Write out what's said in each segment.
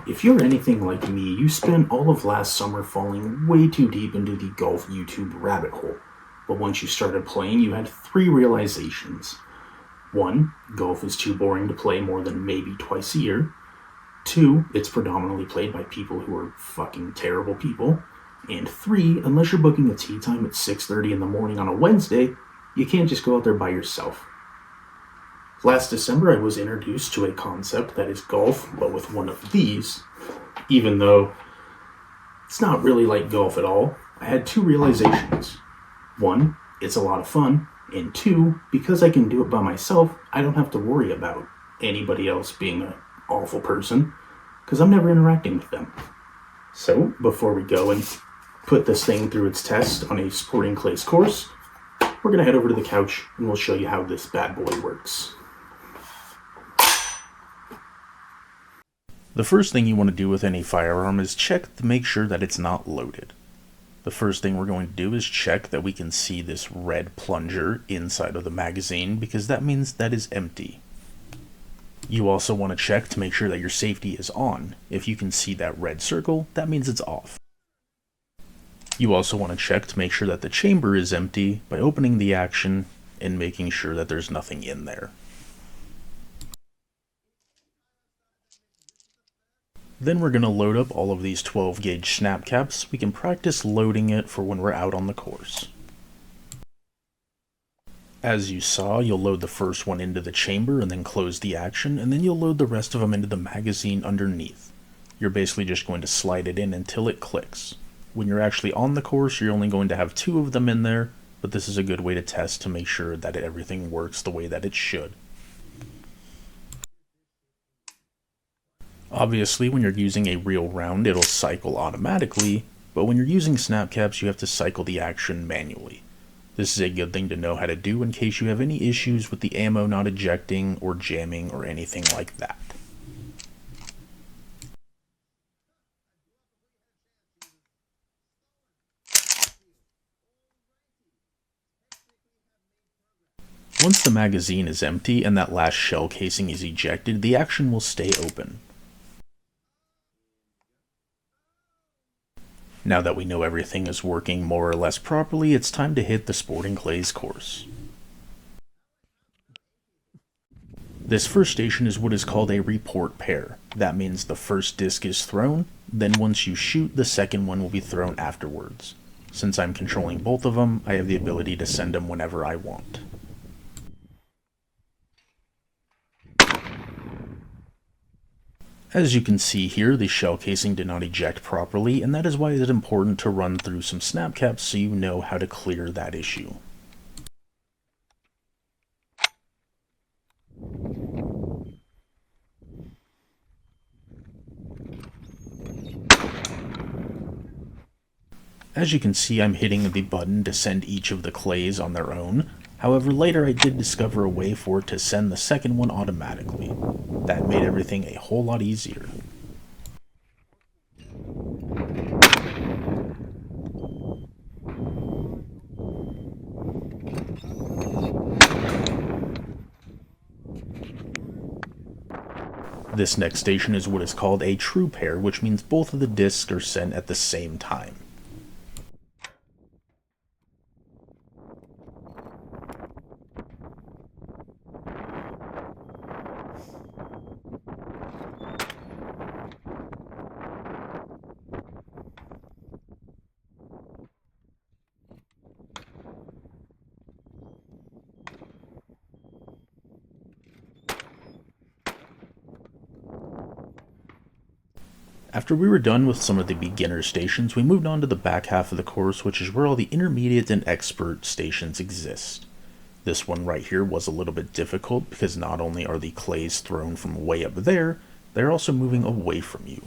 If you're anything like me, you spent all of last summer falling way too deep into the golf YouTube rabbit hole. But once you started playing, you had three realizations. One, golf is too boring to play more than maybe twice a year. Two, it's predominantly played by people who are fucking terrible people. And three, unless you're booking a tee time at 6:30 in the morning on a Wednesday, you can't just go out there by yourself. Last December, I was introduced to a concept that is golf, but with one of these. Even though it's not really like golf at all, I had two realizations. One, it's a lot of fun, and two, because I can do it by myself, I don't have to worry about anybody else being an awful person, because I'm never interacting with them. So, before we go and put this thing through its test on a sporting clays course, we're going to head over to the couch and we'll show you how this bad boy works. The first thing you want to do with any firearm is check to make sure that it's not loaded. The first thing we're going to do is check that we can see this red plunger inside of the magazine, because that means that is empty. You also want to check to make sure that your safety is on. If you can see that red circle, that means it's off. You also want to check to make sure that the chamber is empty by opening the action and making sure that there's nothing in there. Then we're going to load up all of these 12 gauge snap caps. We can practice loading it for when we're out on the course. As you saw, you'll load the first one into the chamber and then close the action, and then you'll load the rest of them into the magazine underneath. You're basically just going to slide it in until it clicks. When you're actually on the course, you're only going to have 2 of them in there, but this is a good way to test to make sure that everything works the way that it should. Obviously, when you're using a real round, it'll cycle automatically, but when you're using snap caps, you have to cycle the action manually. This is a good thing to know how to do in case you have any issues with the ammo not ejecting or jamming or anything like that. Once the magazine is empty and that last shell casing is ejected, the action will stay open. Now that we know everything is working more or less properly, it's time to hit the sporting clays course. This first station is what is called a report pair. That means the first disc is thrown, then once you shoot, the second one will be thrown afterwards. Since I'm controlling both of them, I have the ability to send them whenever I want. As you can see here, the shell casing did not eject properly, and that is why it is important to run through some snap caps so you know how to clear that issue. As you can see, I'm hitting the button to send each of the clays on their own. However, later I did discover a way for it to send the second one automatically. That made everything a whole lot easier. This next station is what is called a true pair, which means both of the discs are sent at the same time. After we were done with some of the beginner stations, we moved on to the back half of the course, which is where all the intermediate and expert stations exist. This one right here was a little bit difficult because not only are the clays thrown from way up there, they're also moving away from you.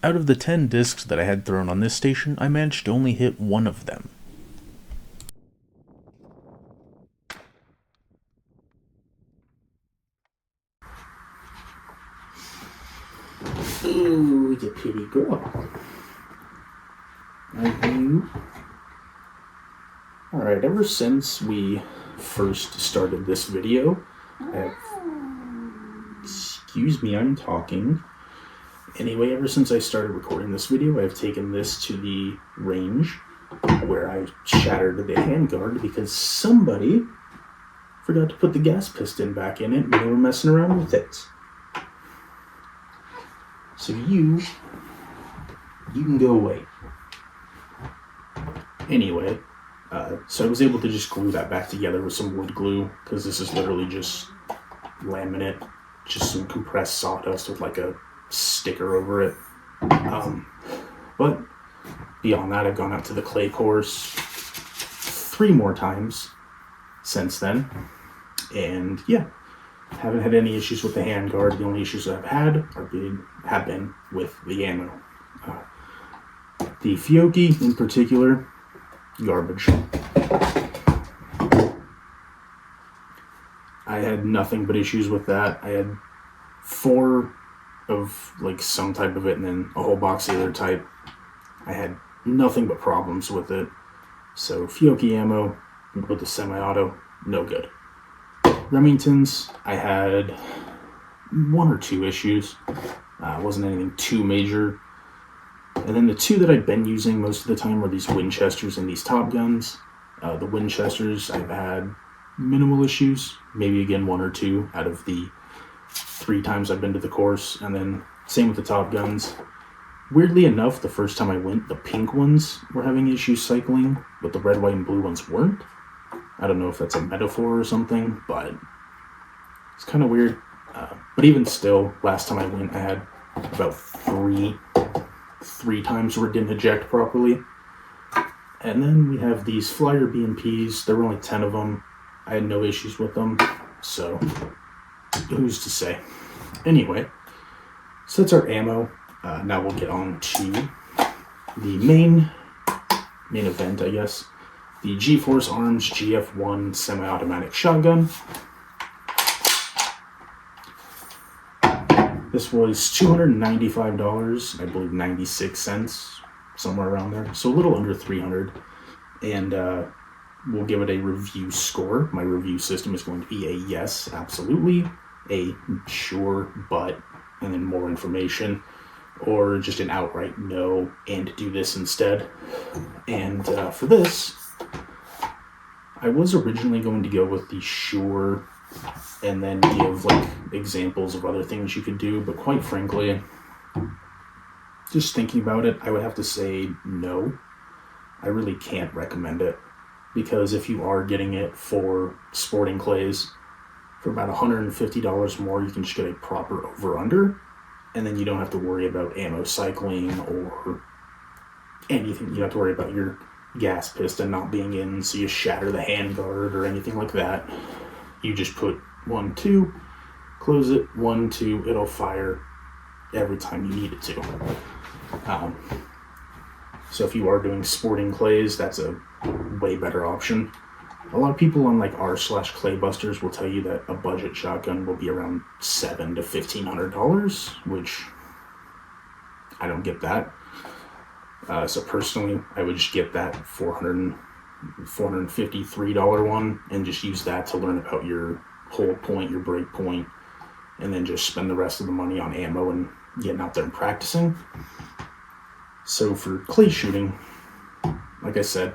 Out of the 10 discs that I had thrown on this station, I managed to only hit one of them. Ooh, you pretty girl. Are you? Alright, ever since we first started this video, excuse me, I'm talking. Anyway, ever since I started recording this video, I've taken this to the range where I shattered the handguard because somebody forgot to put the gas piston back in it and they were messing around with it. So you can go away. Anyway, so I was able to just glue that back together with some wood glue because this is literally just laminate, just some compressed sawdust with like a sticker over it. But beyond that, I've gone out to the clay course 3 more times since then, and yeah, haven't had any issues with the handguard. The only issues I've had have been with the ammo. The Fiocchi in particular, garbage. I had nothing but issues with that. I had 4 of like some type of it and then a whole box of the other type. I had nothing but problems with it. So Fiocchi ammo with the semi-auto, no good. Remingtons, I had 1 or 2 issues. Wasn't anything too major. And then the 2 that I've been using most of the time were these Winchesters and these Top Guns. The Winchesters, I've had minimal issues. Maybe again 1 or 2 out of the 3 times I've been to the course. And then same with the Top Guns. Weirdly enough, the first time I went, the pink ones were having issues cycling, but the red, white, and blue ones weren't. I don't know if that's a metaphor or something, but it's kind of weird. But even still, last time I went, I had about three times where it didn't eject properly. And then we have these Flyer BMPs. There were only 10 of them. I had no issues with them, so who's to say? Anyway, so that's our ammo. Now we'll get on to the main event, I guess. The GFORCE Arms GF-1 Semi-Automatic Shotgun. This was $295, I believe 96 cents, somewhere around there. So a little under $300. And we'll give it a review score. My review system is going to be a yes, absolutely, a sure, but, and then more information, or just an outright no, and do this instead. And for this, I was originally going to go with the sure and then give like examples of other things you could do, but quite frankly, just thinking about it, I would have to say no. I really can't recommend it, because if you are getting it for sporting clays for about $150 more, you can just get a proper over-under, and then you don't have to worry about ammo cycling or anything. You don't have to worry about your gas piston not being in, so you shatter the handguard or anything like that. You just put 1, 2, close it, 1, 2, it'll fire every time you need it to. So if you are doing sporting clays, that's a way better option. A lot of people on like r/claybusters will tell you that a budget shotgun will be around $700 to $1,500, which I don't get that. So personally, I would just get that $453 one and just use that to learn about your hold point, your break point, and then just spend the rest of the money on ammo and getting out there and practicing. So for clay shooting, like I said,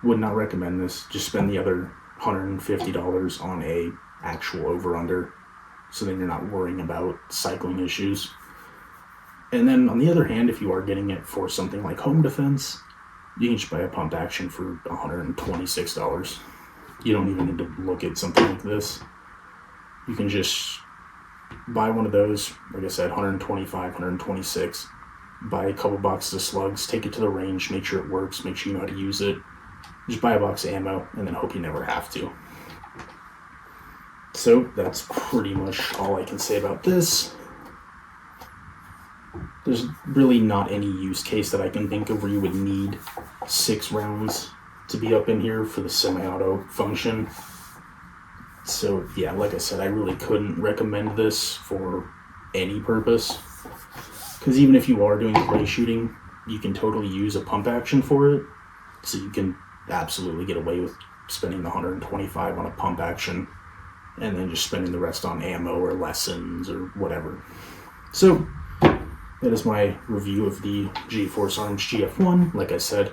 would not recommend this. Just spend the other $150 on a actual over-under, so then you're not worrying about cycling issues. And then on the other hand, if you are getting it for something like home defense, you can just buy a pump action for $126. You don't even need to look at something like this. You can just buy one of those, like I said, $125, $126, buy a couple boxes of slugs, take it to the range, make sure it works, make sure you know how to use it. Just buy a box of ammo, and then hope you never have to. So that's pretty much all I can say about this. there's really not any use case that I can think of where you would need 6 rounds to be up in here for the semi-auto function. So yeah, like I said, I really couldn't recommend this for any purpose. Because even if you are doing play shooting, you can totally use a pump action for it. So you can absolutely get away with spending the 125 on a pump action and then just spending the rest on ammo or lessons or whatever. So that is my review of the GFORCE Arms GF-1. Like I said,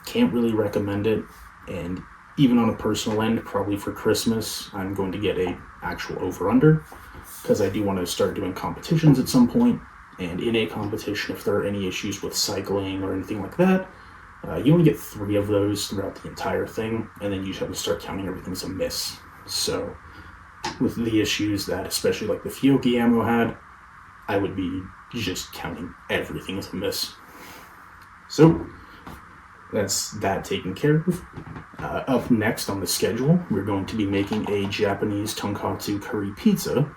can't really recommend it, and even on a personal end, probably for Christmas, I'm going to get a actual over-under, because I do want to start doing competitions at some point, and in a competition, if there are any issues with cycling or anything like that, you only get 3 of those throughout the entire thing, and then you just have to start counting everything as a miss. So with the issues that especially like the Fiocchi ammo had, I would be just counting everything as a miss. So that's that taken care of. Up next on the schedule, we're going to be making a Japanese tonkatsu curry pizza.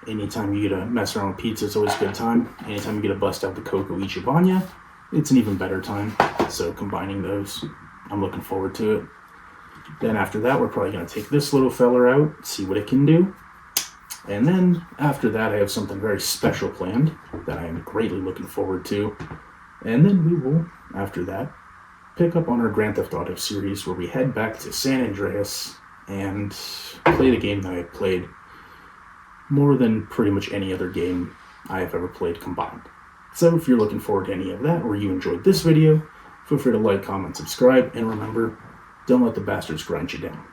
Anytime you get to mess around with pizza, it's always a good time. Anytime you get to bust out the Coco Ichibanya, it's an even better time. So combining those, I'm looking forward to it. Then after that, we're probably going to take this little feller out, see what it can do. And then after that, I have something very special planned that I am greatly looking forward to. And then we will, after that, pick up on our Grand Theft Auto series, where we head back to San Andreas and play the game that I played more than pretty much any other game I have ever played combined. So if you're looking forward to any of that, or you enjoyed this video, feel free to like, comment, subscribe, and remember, don't let the bastards grind you down.